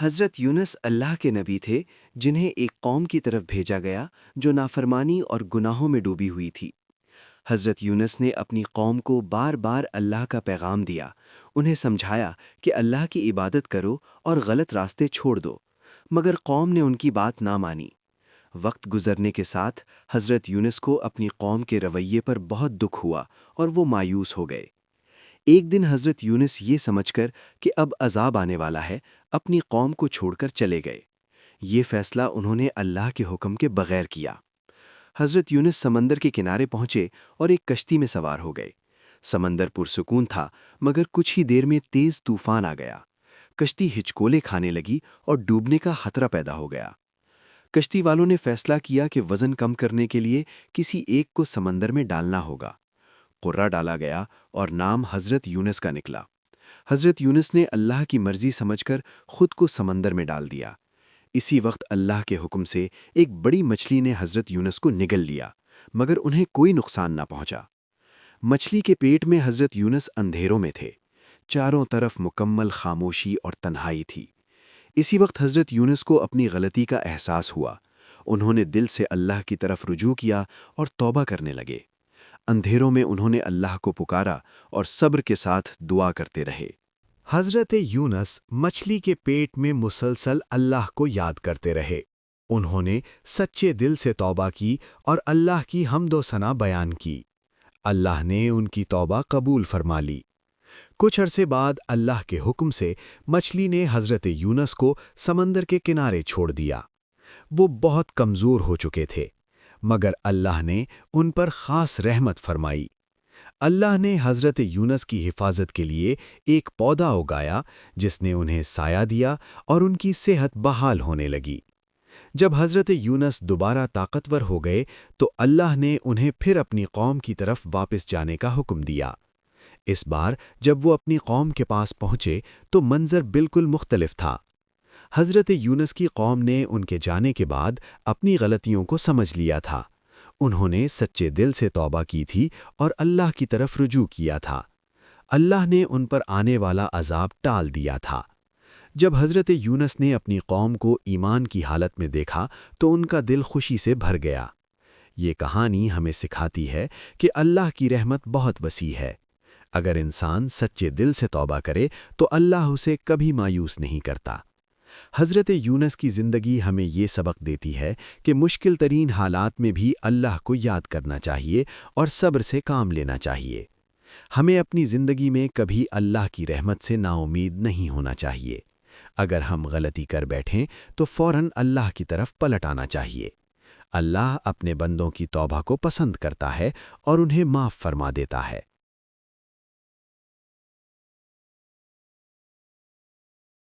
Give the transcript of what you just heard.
حضرت یونس اللہ کے نبی تھے جنہیں ایک قوم کی طرف بھیجا گیا جو نافرمانی اور گناہوں میں ڈوبی ہوئی تھی۔ حضرت یونس نے اپنی قوم کو بار بار اللہ کا پیغام دیا، انہیں سمجھایا کہ اللہ کی عبادت کرو اور غلط راستے چھوڑ دو، مگر قوم نے ان کی بات نہ مانی۔ وقت گزرنے کے ساتھ حضرت یونس کو اپنی قوم کے رویے پر بہت دکھ ہوا اور وہ مایوس ہو گئے۔ ایک دن حضرت یونس یہ سمجھ کر کہ اب عذاب آنے والا ہے، اپنی قوم کو چھوڑ کر چلے گئے۔ یہ فیصلہ انہوں نے اللہ کے حکم کے بغیر کیا۔ حضرت یونس سمندر کے کنارے پہنچے اور ایک کشتی میں سوار ہو گئے۔ سمندر پرسکون تھا، مگر کچھ ہی دیر میں تیز طوفان آ گیا۔ کشتی ہچکولے کھانے لگی اور ڈوبنے کا خطرہ پیدا ہو گیا۔ کشتی والوں نے فیصلہ کیا کہ وزن کم کرنے کے لیے کسی ایک کو سمندر میں ڈالنا ہوگا۔ قرہ ڈالا گیا اور نام حضرت یونس کا نکلا۔ حضرت یونس نے اللہ کی مرضی سمجھ کر خود کو سمندر میں ڈال دیا۔ اسی وقت اللہ کے حکم سے ایک بڑی مچھلی نے حضرت یونس کو نگل لیا، مگر انہیں کوئی نقصان نہ پہنچا۔ مچھلی کے پیٹ میں حضرت یونس اندھیروں میں تھے، چاروں طرف مکمل خاموشی اور تنہائی تھی۔ اسی وقت حضرت یونس کو اپنی غلطی کا احساس ہوا۔ انہوں نے دل سے اللہ کی طرف رجوع کیا اور توبہ کرنے لگے۔ اندھیروں میں انہوں نے اللہ کو پکارا اور صبر کے ساتھ دعا کرتے رہے۔ حضرت یونس مچھلی کے پیٹ میں مسلسل اللہ کو یاد کرتے رہے۔ انہوں نے سچے دل سے توبہ کی اور اللہ کی حمد و ثنا بیان کی۔ اللہ نے ان کی توبہ قبول فرما لی۔ کچھ عرصے بعد اللہ کے حکم سے مچھلی نے حضرت یونس کو سمندر کے کنارے چھوڑ دیا۔ وہ بہت کمزور ہو چکے تھے، مگر اللہ نے ان پر خاص رحمت فرمائی۔ اللہ نے حضرت یونس کی حفاظت کے لیے ایک پودا اگایا جس نے انہیں سایہ دیا اور ان کی صحت بحال ہونے لگی۔ جب حضرت یونس دوبارہ طاقتور ہو گئے تو اللہ نے انہیں پھر اپنی قوم کی طرف واپس جانے کا حکم دیا۔ اس بار جب وہ اپنی قوم کے پاس پہنچے تو منظر بالکل مختلف تھا۔ حضرت یونس کی قوم نے ان کے جانے کے بعد اپنی غلطیوں کو سمجھ لیا تھا۔ انہوں نے سچے دل سے توبہ کی تھی اور اللہ کی طرف رجوع کیا تھا۔ اللہ نے ان پر آنے والا عذاب ٹال دیا تھا۔ جب حضرت یونس نے اپنی قوم کو ایمان کی حالت میں دیکھا تو ان کا دل خوشی سے بھر گیا۔ یہ کہانی ہمیں سکھاتی ہے کہ اللہ کی رحمت بہت وسیع ہے۔ اگر انسان سچے دل سے توبہ کرے تو اللہ اسے کبھی مایوس نہیں کرتا۔ حضرت یونس کی زندگی ہمیں یہ سبق دیتی ہے کہ مشکل ترین حالات میں بھی اللہ کو یاد کرنا چاہیے اور صبر سے کام لینا چاہیے۔ ہمیں اپنی زندگی میں کبھی اللہ کی رحمت سے نا امید نہیں ہونا چاہیے۔ اگر ہم غلطی کر بیٹھیں تو فوراً اللہ کی طرف پلٹ آنا چاہیے۔ اللہ اپنے بندوں کی توبہ کو پسند کرتا ہے اور انہیں معاف فرما دیتا ہے۔